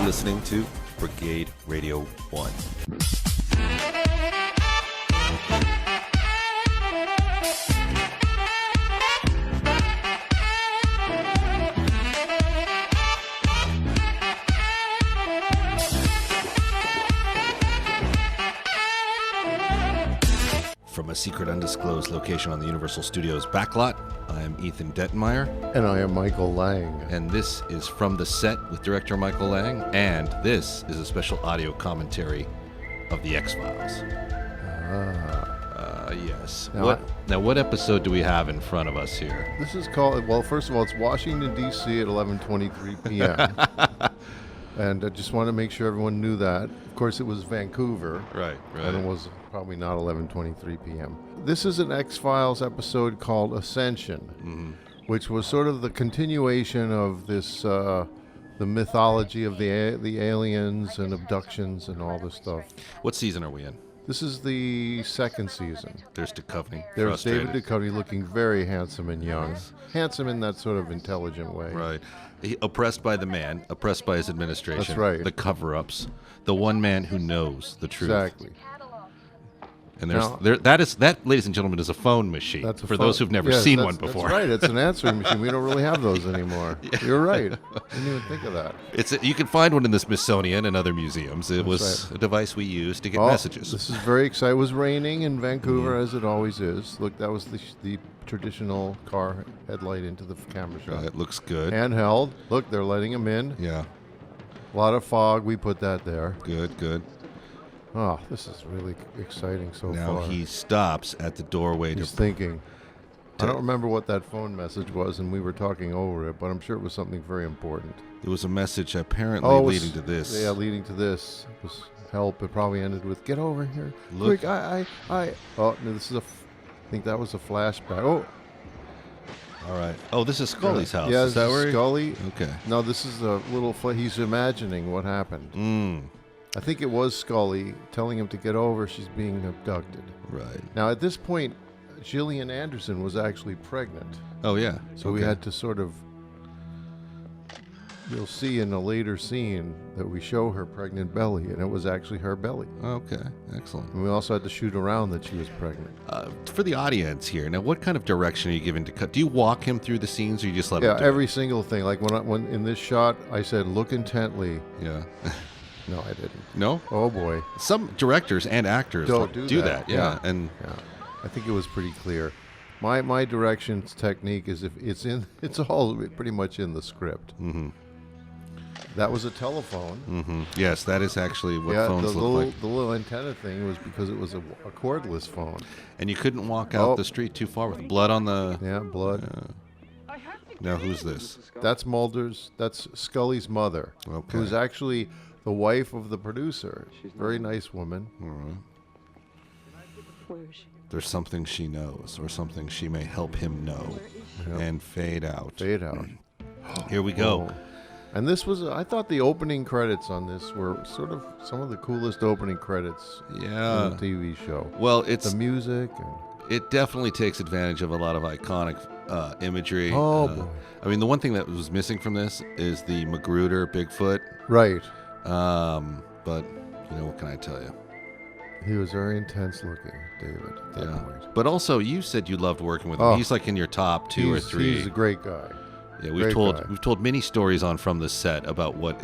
listening to Brigade-Radio-One. From a secret undisclosed location on the Universal Studios backlot, I am Ethan Dettenmaier. And I am Michael Lange. And this is From the Set with director Michael Lange. And this is a special audio commentary of The X-Files. Yes. Now, what episode do we have in front of us here? This is called, well, first of all, it's Washington, D.C. at 11:23 p.m. And I just want to make sure everyone knew that. Of course, it was Vancouver. Right. And it was probably not 11:23 p.m. This is an X-Files episode called Ascension, which was sort of the continuation of this, the mythology of the aliens and abductions and all this stuff. What season are we in? This is the second season. There's Duchovny. There's David Duchovny looking very handsome and young. Handsome in that sort of intelligent way. Right. Oppressed by the man, oppressed by his administration. That's right. The cover-ups. The one man who knows the truth. Exactly. And that, ladies and gentlemen, is a phone machine. That's for those who've never seen one before. That's right. It's an answering machine. We don't really have those anymore. Yeah. You're right. I didn't even think of that. You can find one in the Smithsonian and other museums. It was a device we used to get messages. This is very exciting. It was raining in Vancouver, as it always is. Look, that was the traditional car headlight into the camera shot. It looks good. Handheld. Look, they're letting him in. Yeah. A lot of fog. We put that there. Good. Oh, this is really exciting so far. Now he stops at the doorway. He's thinking. I don't remember what that phone message was, and we were talking over it, but I'm sure it was something very important. It was a message apparently leading to this. Yeah, leading to this. It was help. It probably ended with, get over here. Look. Quick, I. Oh, no, I think that was a flashback. Oh. All right. Oh, this is Scully's house. Yeah, is that where Scully? Okay. No, this is a little... he's imagining what happened. I think it was Scully telling him to get over. She's being abducted. Right. Now, at this point, Gillian Anderson was actually pregnant. Oh, yeah. So we had to sort of... You'll see in a later scene that we show her pregnant belly, and it was actually her belly. Okay, excellent. And we also had to shoot around that she was pregnant. For the audience here, now what kind of direction are you giving to cut? Do you walk him through the scenes, or you just let him do every it? single thing. Like when in this shot, I said, look intently. Yeah. No, I didn't. No? Oh, boy. Some directors and actors do that. Yeah. And I think it was pretty clear. My directions technique is if it's all pretty much in the script. Mm-hmm. That was a telephone. Mm-hmm. Yes, that is actually what phones look like. The little antenna thing was because it was a cordless phone. And you couldn't walk out the street too far with blood on the... Yeah, blood. Now, who's this? That's that's Scully's mother, who's actually the wife of the producer. Very nice woman. All right. There's something she knows, or something she may help him know. Yep. And fade out. Here we go. Oh. And this was, I thought the opening credits on this were sort of some of the coolest opening credits in the TV show. Well, it's the music. It definitely takes advantage of a lot of iconic imagery. Oh, boy. I mean, the one thing that was missing from this is the Magruder Bigfoot. Right. But, what can I tell you? He was very intense looking, David, at that point. But also, you said you loved working with him. He's like in your top two or three. He's a great guy. Yeah, we've told many stories on From the Set about what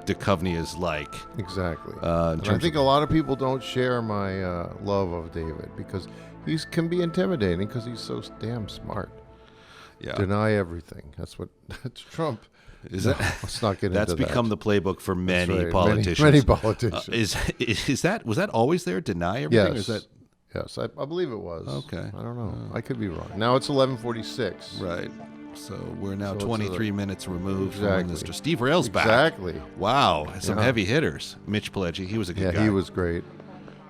Duchovny is like. Exactly. And I think a lot of people don't share my love of David because he can be intimidating because he's so damn smart. Yeah. Deny everything. That's Trump. Let's not get into that. That's become the playbook for many politicians. Many politicians. Was that always there? Deny everything? Yes. Yes, I believe it was. Okay. I don't know. I could be wrong. Now it's 11:46. Right. So we're now 23 minutes removed from when Mr. Steve Rail's back. Exactly. Wow. Some heavy hitters. Mitch Pileggi, he was a good guy. Yeah, he was great.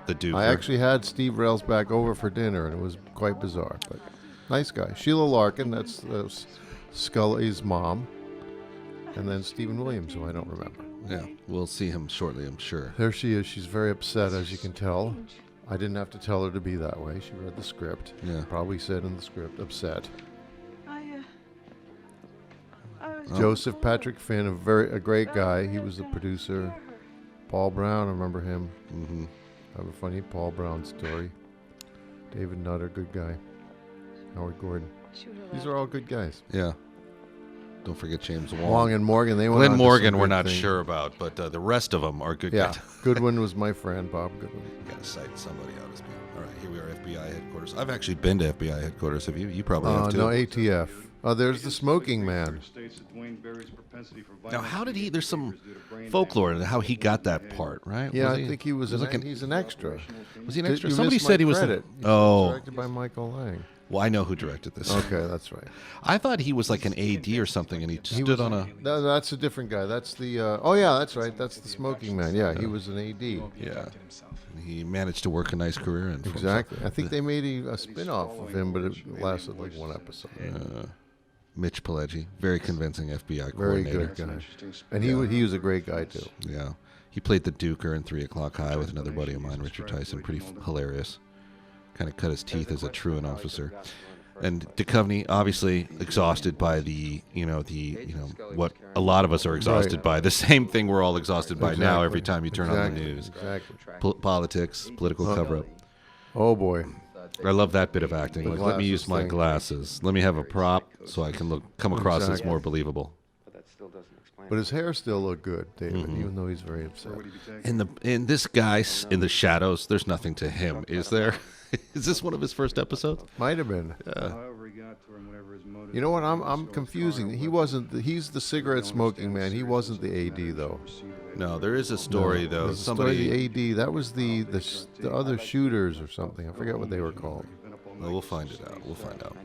The Duke. I actually had Steve Rail's back over for dinner, and it was quite bizarre. But nice guy. Sheila Larkin, that's Scully's mom. And then Stephen Williams, who I don't remember. Yeah, we'll see him shortly, I'm sure. There she is. She's very upset, as you can tell. I didn't have to tell her to be that way. She read the script. Yeah. Probably said in the script, upset. Joseph Patrick Finn, a great guy. He was the producer. Paul Brown, I remember him. Mm-hmm. I have a funny Paul Brown story. David Nutter, good guy. Howard Gordon. These are all good guys. Yeah. Don't forget James Wong. Wong and Morgan. They went Glenn on to Morgan, some we're good not things. sure about, but the rest of them are good Yeah. guys. Goodwin was my friend, Bob Goodwin. Got to cite somebody out as being. All right, here we are, FBI headquarters. I've actually been to FBI headquarters. Have you? You probably have too. No, ATF. Oh, there's the smoking man. Now, how did he? There's some folklore in how he got that part, right? Yeah, Was I he- think he was like he's an extra. Was he an extra? You Somebody missed said my he was. credit. He said Oh, directed by Michael Lange. well, I know who directed this. Okay, that's right. I thought he was like an AD or something, and he stood on a. No, that's a different guy. That's the. Oh yeah, that's right. That's the smoking man. Yeah, he was an AD. Yeah. He managed to work a nice career. And Exactly. I think they made a spin-off of him, but it lasted like one episode. Mitch Pileggi, very convincing FBI Very coordinator. good guy. And he was a great guy too. Yeah. He played the Duker in 3 O'Clock High with another buddy of mine, Richard Tyson. Pretty hilarious. Kind of cut his teeth as a truant officer. And Duchovny, obviously exhausted by what a lot of us are exhausted Right. by. The same thing we're all exhausted by now Exactly. every time you turn on the news. Exactly. Politics, political cover-up. Oh boy. I love that bit of acting. The Like, let me use glasses my thing. glasses. Let me have a prop so I can come across as Exactly. more believable. But his hair still looked good, David, even though he's very upset. In this guy in the shadows, there's nothing to him, is there? Is this one of his first episodes? Might have been. You know what? I'm confusing. He's the cigarette smoking man. He wasn't the AD though. No, there is a story though. There's a Somebody. story, the AD. That was the other shooters or something. I forget what they were called. Well, we'll find it out. We'll find out.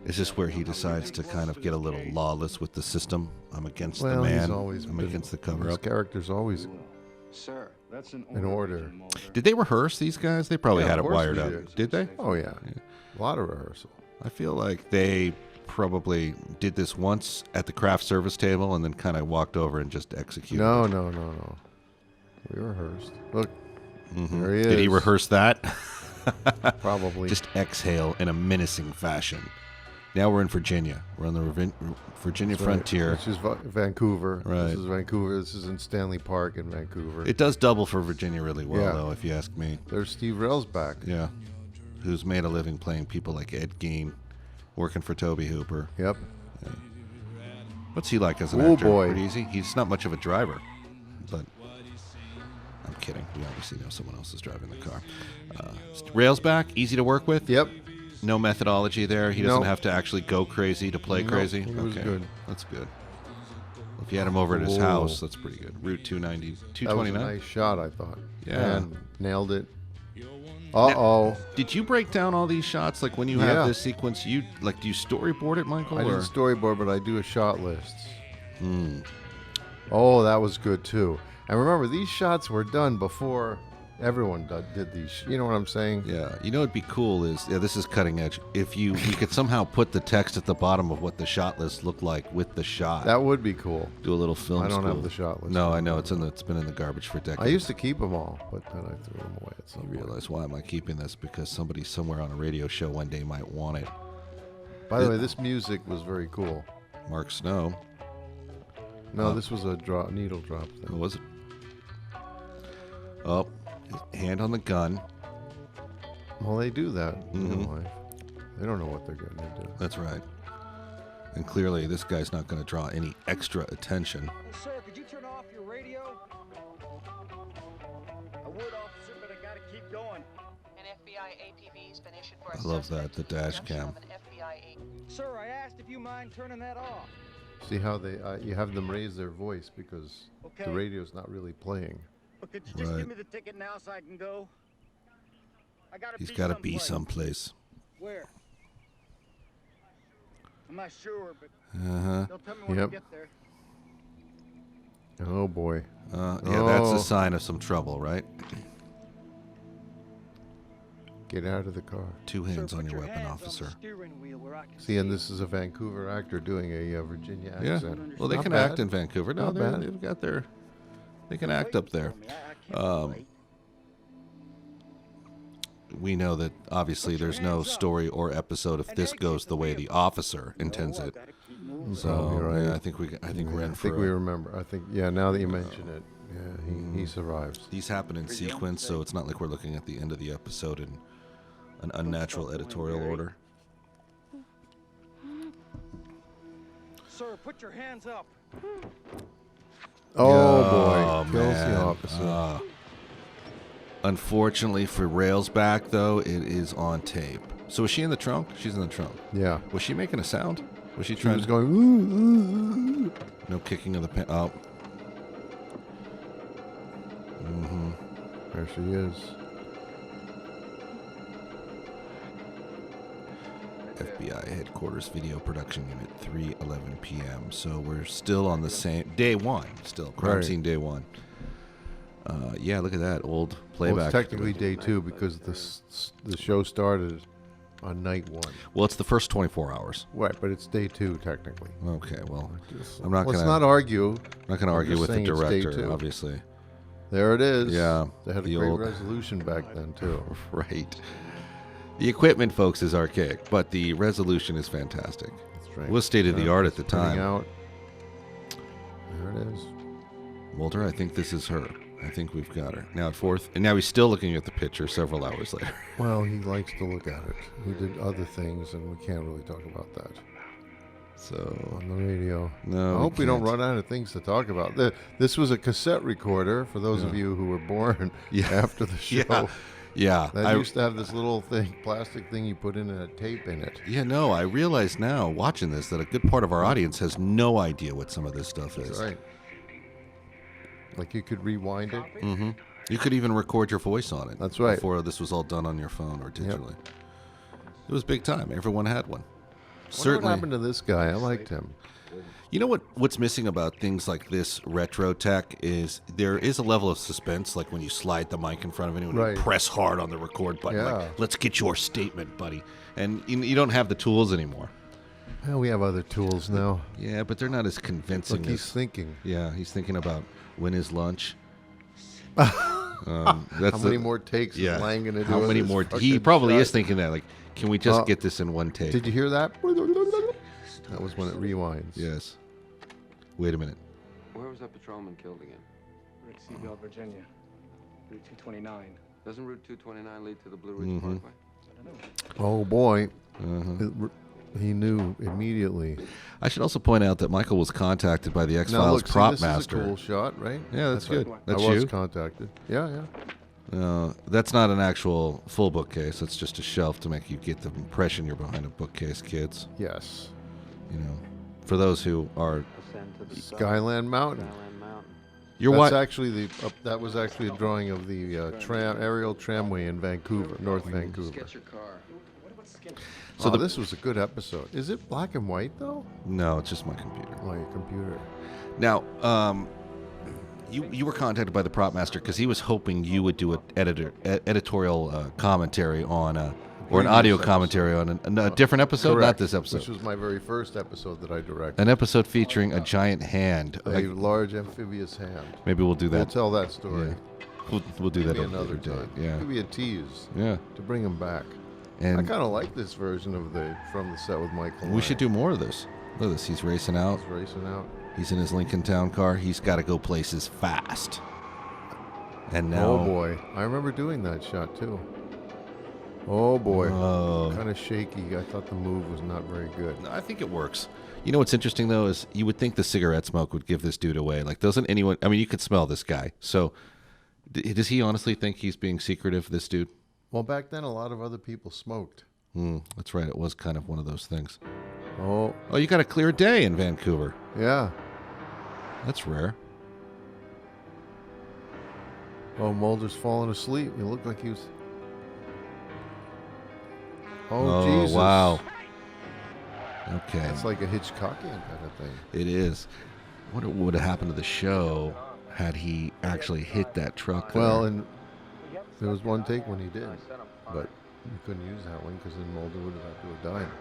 Is this where he decides to kind of get a little lawless with the system? I'm against the man. He's always I'm been- against the His cover-up. character's always in order. Did they rehearse these guys? They probably Yeah, had of it course wired we up. did. Did they? Oh yeah, a lot of rehearsal. I feel like they probably did this once at the craft service table and then kind of walked over and just executed. No. it. We rehearsed. Look, Mhm. there he is. Did he rehearse that? Probably. Just exhale in a menacing fashion. Now we're in Virginia. We're on the Virginia frontier. Which is Vancouver. Right. This is Vancouver. This is in Stanley Park in Vancouver. It does double for Virginia really well, Yeah. though, if you ask me. There's Steve Rell's back. Yeah. Who's made a living playing people like Ed Gein, working for Toby Hooper. Yep. What's he like as an Oh, actor? boy. Pretty easy? He's not much of a driver, but I'm kidding. We obviously know someone else is driving the car. Rails back, easy to work with. Yep. No methodology there. He doesn't No. have to actually go crazy to play No, crazy. he was good. That's good. If you had him over at his Whoa. house, that's pretty good. Route 290, That was a 229. nice shot, I thought. Yeah. And nailed it. Uh-oh. Did you break down all these shots? Like when you Yeah. have this sequence, do you storyboard it, Michael? I or? didn't storyboard, but I do a shot list. Hmm. Oh, that was good, too. And remember, these shots were done before everyone did these. You know what I'm saying? Yeah, you know what'd be cool is, this is cutting edge. If we could somehow put the text at the bottom of what the shot list looked like with the shot. That would be cool. Do a little film I don't school. have the shot list. No, I know it's been in the garbage for decades. I used to keep them all, but then I threw them away at some You point. realize, why am I keeping this? Because somebody somewhere on a radio show one day might want it. By the way, this music was very cool. Mark Snow. No, this was a needle drop What thing. was it? Oh, hand on the gun. Well, they do that. You know Mhm. why. They don't know what they're getting into. That's right. And clearly, this guy's not going to draw any extra attention. Sir, could you turn off your radio? I would, officer, but I gotta keep going. An FBI APB's been issued for a I love suspect that, the in dash conjunction cam. with an FBI agent. Sir, I asked if you mind turning that off. See how they you have them raise their voice because the Okay. radio's not really playing. But could you just Right. give me the ticket now so I can go? I gotta He's be got to be someplace. someplace. Where? I'm not sure, but Uh-huh. they'll tell me when Yep. I get there. Oh boy. Yeah, that's Oh. a sign of some trouble, right? Get out of the car. Two hands Sir, on put your weapon, hands on officer. the steering wheel where I can See, and this is a Vancouver actor doing a Virginia Yeah. accent. Well, they Not can bad. act in Vancouver. No, Not bad. they've got their. They can act up there. I can't wait. We know that obviously there's no story or episode if this goes the way the officer intends it. So you're right. yeah, I think we're in I for. think we remember. I think now that you mention it, yeah, he survives. These happen in sequence, so it's not like we're looking at the end of the episode in an unnatural editorial order. Sir, put your hands up. Oh boy, kills man. the officer. Unfortunately for Railsback, though, it is on tape. So is she in the trunk? She's in the trunk. Yeah. Was she making a sound? Was she She trying was to... going, ooh, ooh, ooh. No kicking of the pen. Oh. Mm-hmm. There she is. FBI headquarters video production unit, 3:11 p.m. So we're still on the same day one. Still crime Right. scene day one. Yeah, look at that old playback. Well, it's technically day 2 because the show started on night 1. Well, it's the first 24 hours. Right, but it's day 2 technically. Okay, well, I'm not Let's gonna not argue. argue just with the saying it's day director, 2. obviously. There it is. Yeah, They had a the great old- resolution back then too. Right. The equipment, folks, is archaic, but the resolution is fantastic. That's right. It was state of the art at the Putting time. out. There it is. Mulder, I think this is her. I think we've got her. Now at 4th, and now he's still looking at the picture several hours later. Well, he likes to look at it. He did other things, and we can't really talk about that So, on the radio. no. I hope we don't can't. run out of things to talk about. This was a cassette recorder for those of you who were born Yeah. after the show. Yeah. That used to have this little thing, plastic thing you put in and a tape in it. Yeah, no, I realize now, watching this, that a good part of our audience has no idea what some of this stuff is. That's right. Like you could rewind it. Mm-hmm. You could even record your voice on it. That's right. Before this was all done on your phone or digitally. It was big time. Everyone had one. What happened to this guy? I liked him. You know what's missing about things like this retro tech is there is a level of suspense, like when you slide the mic in front of anyone Right. and press hard on the record button. Yeah. Like, let's get your statement, buddy. And you don't have the tools anymore. Well, we have other tools now. Yeah, but they're not as convincing Look, as... he's thinking. Yeah, he's thinking about when is lunch. How many more takes is Lange gonna do? How of many this more? He fucking probably shot? is thinking that. Like, can we just get this in one take? Did you hear that? That was when it rewinds. Yes. Wait a minute. Where was that patrolman killed again? Route Seabell, Virginia. Route 229. Doesn't Route 229 lead to the Blue Ridge Parkway? Oh boy, Uh-huh. he knew immediately. I should also point out that Michael was contacted by the Now X-Files look, see, prop this master. is a cool shot, right? Yeah, that's good. right. That's I was you? contacted. Yeah. That's not an actual full bookcase. It's just a shelf to make you get the impression you're behind a bookcase, kids. Yes. You know, for those who are, Skyland Mountain. you're That's what? actually that was actually a drawing of the aerial tramway in Vancouver, North Vancouver. Sketch your car. So So this was a good episode. Is it black and white though? No, it's just my computer. Oh, your computer. Now, you were contacted by the prop master because he was hoping you would do an editorial commentary on, or an Previous audio episode. commentary on a different episode, not Correct. this episode. Which was my very first episode that I directed. An episode featuring a giant hand. A large amphibious hand. Maybe we'll do We'll that. tell that story. Yeah. We'll do that Maybe at a another later time. date. Yeah. Could be a tease Yeah. to bring him back. I And kind of like this version of from the set with Michael. we should do more of this. Look at this. He's racing out. He's racing out. He's in his Lincoln Town car. He's got to go places fast. And now. Oh boy, I remember doing that shot too. Oh boy, Oh. kind of shaky. I thought the move was not very good. I think it works. You know what's interesting though is you would think the cigarette smoke would give this dude away. Like, doesn't anyone? I mean, you could smell this guy. So, does he honestly think he's being secretive? This dude. Well, back then a lot of other people smoked. That's right. It was kind of one of those things. Oh Oh, you got a clear day in Vancouver. yeah. That's rare. Oh, Mulder's falling asleep. He looked like he was. Oh, Jesus! Wow. Okay. It's like a Hitchcockian kind of thing. It is. What would have happened to the show had he actually hit that truck there? Well, and there was one take when he did, but you couldn't use that one because then Mulder would have had to have died.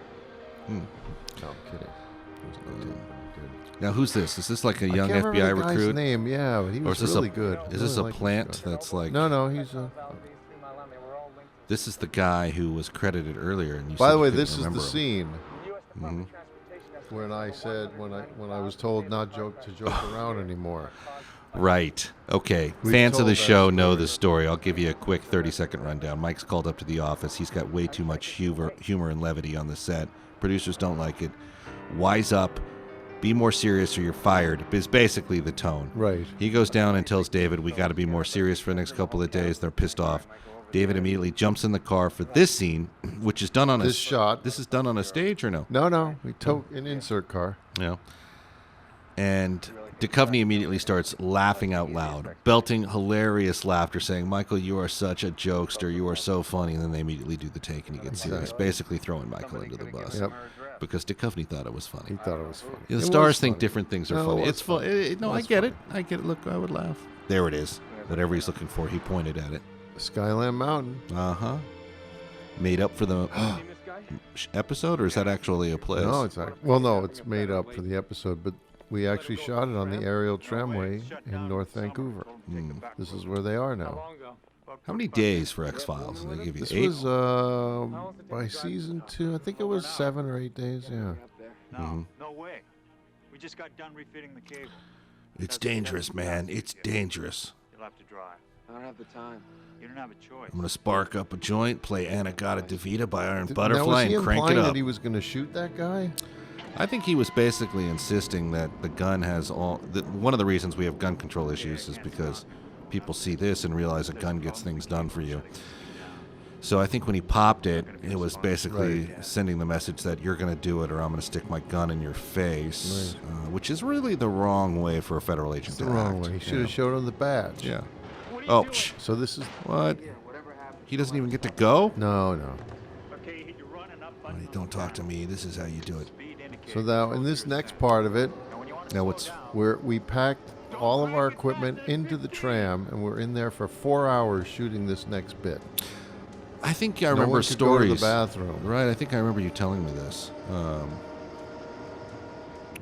No, I'm kidding. There was no take when he did. Now, who's this? Is this like a I young can't FBI remember the guy's recruit? name, yeah, but he Or was is this really a good. Is this Really a liked this plant guy. that's like? No, he's a. This is the guy who was credited earlier, and you. By said the you way, couldn't this is remember the him. scene. when I said when I was told not to joke around anymore. Right. Okay. We've Fans of told the that show know story. the story. I'll give you a quick 30-second rundown. Mike's called up to the office. He's got way too much humor and levity on the set. Producers don't like it. Wise up. Be more serious or you're fired is basically the tone. Right. He goes down and tells David, we got to be more serious for the next couple of days. They're pissed off. David immediately jumps in the car for this scene, which is done on This shot. This is done on a stage or no? No. We took an insert car. Yeah. And Duchovny immediately starts laughing out loud, belting hilarious laughter, saying, Michael, you are such a jokester. You are so funny. And then they immediately do the take and he gets serious, basically throwing Michael into the bus. Yep. Because Duchovny thought it was funny. He thought it was funny. The It stars was think funny. different things are No, funny. it It's was fun. funny. No, It I was get funny. it. I get it. Look, I would laugh. There it is. Whatever he's looking for, he pointed at it. Skyland Mountain. Uh-huh. Made up for the episode, or is that actually a place? No, it's made up for the episode, but we actually shot it on the aerial tramway in North Vancouver. This is where they are now. How many days for X-Files? They give you This 8? was by season 2. I think it was 7 or 8 days. Yeah. No, no way. We just got done refitting the cable. It's dangerous, man. It's dangerous. You'll have to drive. I don't have the time. You don't have a choice. I'm going to spark up a joint, play Anagata Devita by Iron Now, Butterfly, was he and crank it implying up. that he was going to shoot that guy? I think he was basically insisting that the gun has all... one of the reasons we have gun control issues is because people see this and realize a gun gets things done for you. So I think when he popped it, it was basically sending the message that you're going to do it or I'm going to stick my gun in your face, which is really the wrong way for a federal agent It's to the wrong act. way. He should have showed him the badge. Yeah. Oh, So this is... what? He doesn't even get to go? No. Okay, you're running up Oh, don't talk to me. This is how you do it. So now in this next part of it, Now what's... we packed all of our equipment into the tram, and we're in there for 4 hours shooting this next bit. I think I No remember one could go to stories. the bathroom. Right, I think I remember you telling me this.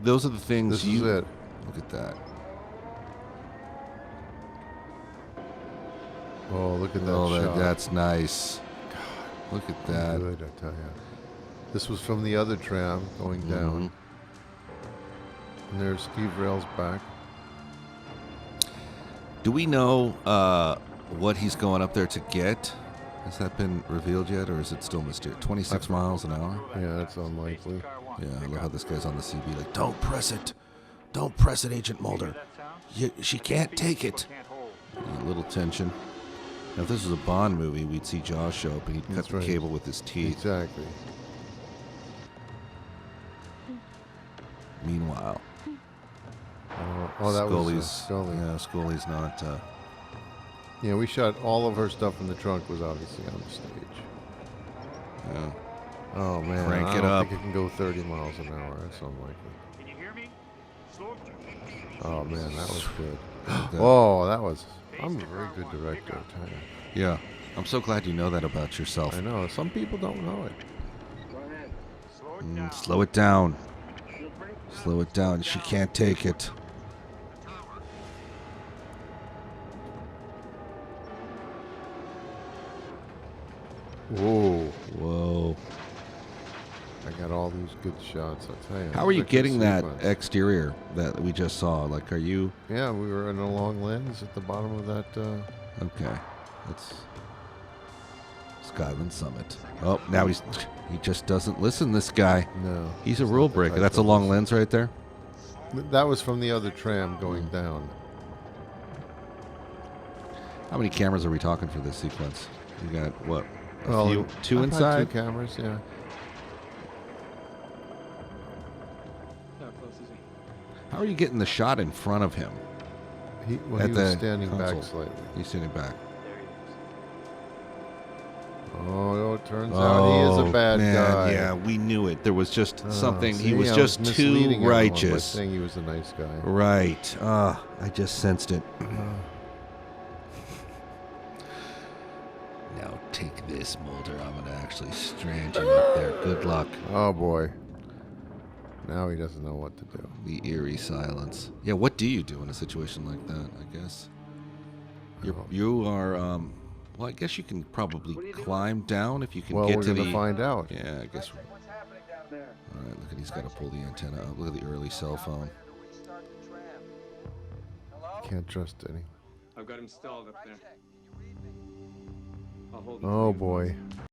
Those are the things This you... is it. Look at that. Oh, look at that Oh, shot. that's nice. Look at that. Good, I tell you. This was from the other tram going down. And there's Steve Rail's back. Do we know what he's going up there to get? Has that been revealed yet, or is it still mysterious? 26 miles an hour? Yeah, that's unlikely. Yeah, I love how this guy's on the CB like, don't press it. Don't press it, Agent Mulder. She can't take it. A little tension. Now, if this was a Bond movie, we'd see Jaws show up and he'd cut That's the right. cable with his teeth. Exactly. Meanwhile, Oh, that was Scully's... Scully. Yeah, Scully's not... Yeah, we shot all of her stuff in the trunk was obviously on the stage. yeah. Oh, man. Crank I it don't up. think it can go 30 miles an hour. That's unlikely. Can you hear me? Slow. Oh, man, that was good. That- Oh, that was... I'm a very good director, I tell you. Yeah. I'm so glad you know that about yourself. I know. Some people don't know it. Go ahead. Slow it down. Slow it down. Slow it down. She can't take it. Whoa. Whoa. I got all these good shots, I tell you. How are you It's a good getting that sequence. exterior that we just saw? Like, are you... Yeah, we were in a long lens at the bottom of that. Okay. That's Skyland Summit. Oh, now he just doesn't listen, this guy. No. He's a it's rule not the breaker. type That's a of long lens. lens right there? That was from the other tram going down. How many cameras are we talking for this sequence? You got, what, Well, few? Two I've had inside? 2 cameras, yeah. How are you getting the shot in front of him? He At was the standing back console. slightly. He's sitting back. Oh, it turns out he is a bad man, guy. Yeah, we knew it. There was just something. See, He was I just too misleading everyone by righteous. saying he was a nice guy. Right. I just sensed it. Now take this, Mulder. I'm going to actually strand you up there. Good luck. Oh, boy. Now he doesn't know what to do. The eerie silence. Yeah, what do you do in a situation like that, I guess? You are, well, I guess you can probably climb down if you can Well, get we're to going the... to find out. Yeah, I guess. What's happening down there? All right, look at he's got to pull the antenna up. Look at the early cell phone. Can't trust any. I've got him stalled up there. I'll hold Oh boy.